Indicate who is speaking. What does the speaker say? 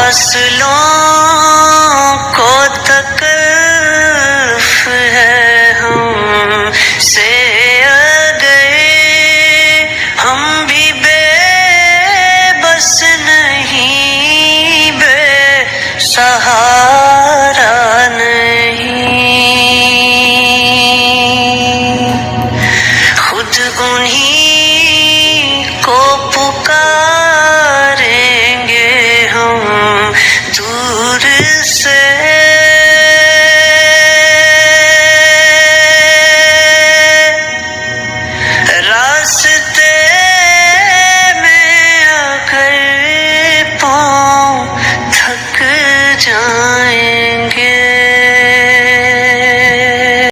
Speaker 1: फासलों को तकल्फ है हमसे अगर हम भी बेबस नहीं, बेसहारा नहीं, खुद उन्हीं को पुकारेंगे हम दूर से। रास्ते में अगर पाँव थक जाएं